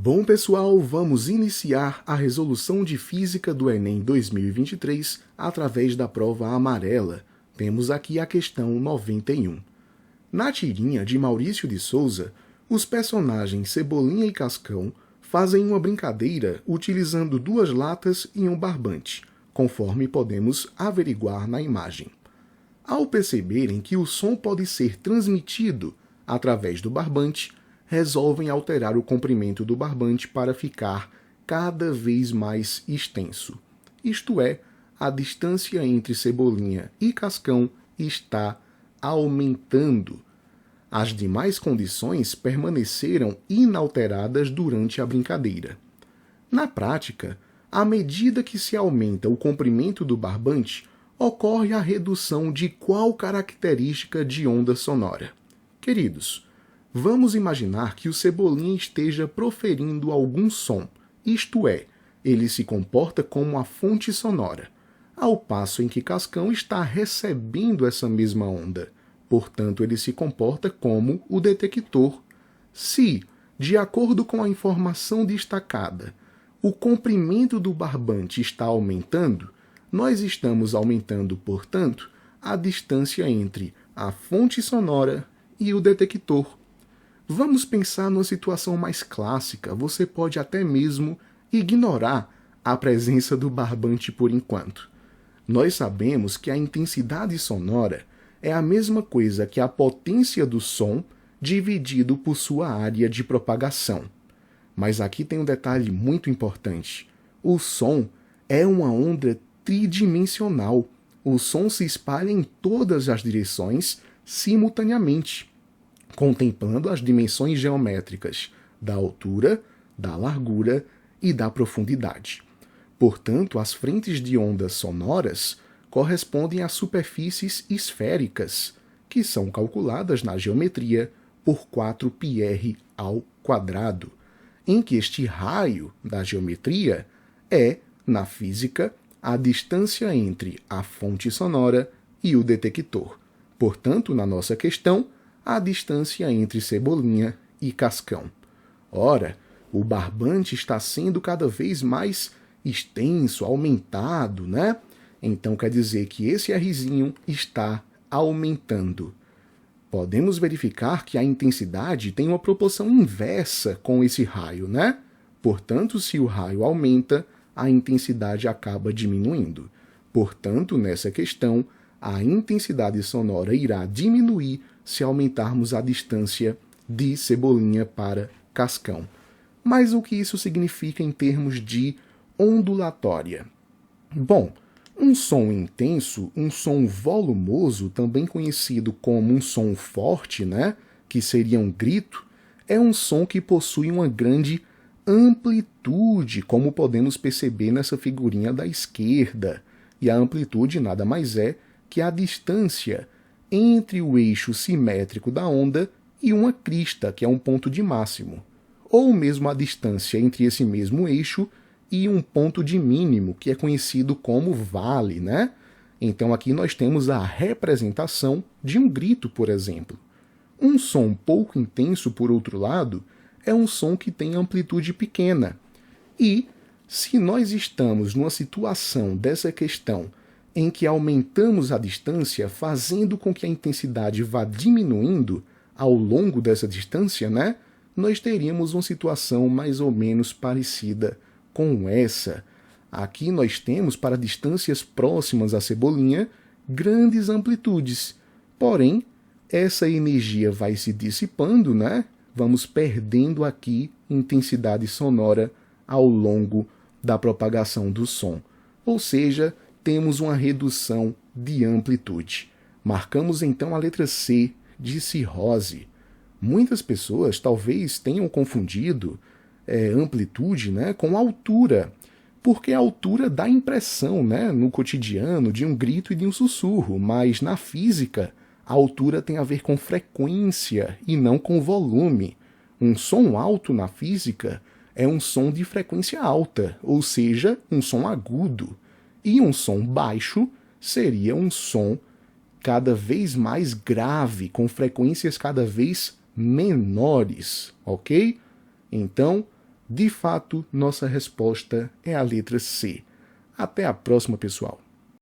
Bom, pessoal, vamos iniciar a resolução de Física do Enem 2023 através da prova amarela. Temos aqui a questão 91. Na tirinha de Maurício de Souza, os personagens Cebolinha e Cascão fazem uma brincadeira utilizando duas latas e um barbante, conforme podemos averiguar na imagem. Ao perceberem que o som pode ser transmitido através do barbante, resolvem alterar o comprimento do barbante para ficar cada vez mais extenso. Isto é, a distância entre Cebolinha e Cascão está aumentando. As demais condições permaneceram inalteradas durante a brincadeira. Na prática, à medida que se aumenta o comprimento do barbante, ocorre a redução de qual característica de onda sonora? Queridos, vamos imaginar que o Cebolinha esteja proferindo algum som, isto é, ele se comporta como a fonte sonora, ao passo em que Cascão está recebendo essa mesma onda, portanto ele se comporta como o detector. Se, de acordo com a informação destacada, o comprimento do barbante está aumentando, nós estamos aumentando, portanto, a distância entre a fonte sonora e o detector. Vamos pensar numa situação mais clássica, você pode até mesmo ignorar a presença do barbante por enquanto. Nós sabemos que a intensidade sonora é a mesma coisa que a potência do som dividido por sua área de propagação. Mas aqui tem um detalhe muito importante. O som é uma onda tridimensional. O som se espalha em todas as direções simultaneamente, contemplando as dimensões geométricas da altura, da largura e da profundidade. Portanto, as frentes de ondas sonoras correspondem às superfícies esféricas, que são calculadas na geometria por 4πr², em que este raio da geometria é, na física, a distância entre a fonte sonora e o detector. Portanto, na nossa questão, a distância entre Cebolinha e Cascão. Ora, o barbante está sendo cada vez mais extenso, aumentado, né? Então quer dizer que esse Rzinho está aumentando. Podemos verificar que a intensidade tem uma proporção inversa com esse raio, né? Portanto, se o raio aumenta, a intensidade acaba diminuindo. Portanto, nessa questão, a intensidade sonora irá diminuir se aumentarmos a distância de Cebolinha para Cascão. Mas o que isso significa em termos de ondulatória? Bom, um som intenso, um som volumoso, também conhecido como um som forte, né, que seria um grito, é um som que possui uma grande amplitude, como podemos perceber nessa figurinha da esquerda. E a amplitude nada mais é que a distância entre o eixo simétrico da onda e uma crista, que é um ponto de máximo, ou mesmo a distância entre esse mesmo eixo e um ponto de mínimo, que é conhecido como vale, né? Então aqui nós temos a representação de um grito, por exemplo. Um som pouco intenso, por outro lado, é um som que tem amplitude pequena. E, se nós estamos numa situação dessa questão em que aumentamos a distância, fazendo com que a intensidade vá diminuindo ao longo dessa distância, né? Nós teríamos uma situação mais ou menos parecida com essa. Aqui nós temos, para distâncias próximas à Cebolinha, grandes amplitudes. Porém, essa energia vai se dissipando, né? Vamos perdendo aqui intensidade sonora ao longo da propagação do som. Ou seja, temos uma redução de amplitude. Marcamos então a letra C de cirrose. Muitas pessoas talvez tenham confundido amplitude, né, com altura, porque a altura dá impressão, né, no cotidiano de um grito e de um sussurro, mas na física a altura tem a ver com frequência e não com volume. Um som alto na física é um som de frequência alta, ou seja, um som agudo. E um som baixo seria um som cada vez mais grave, com frequências cada vez menores, ok? Então, De fato, nossa resposta é a letra C. Até a próxima, pessoal!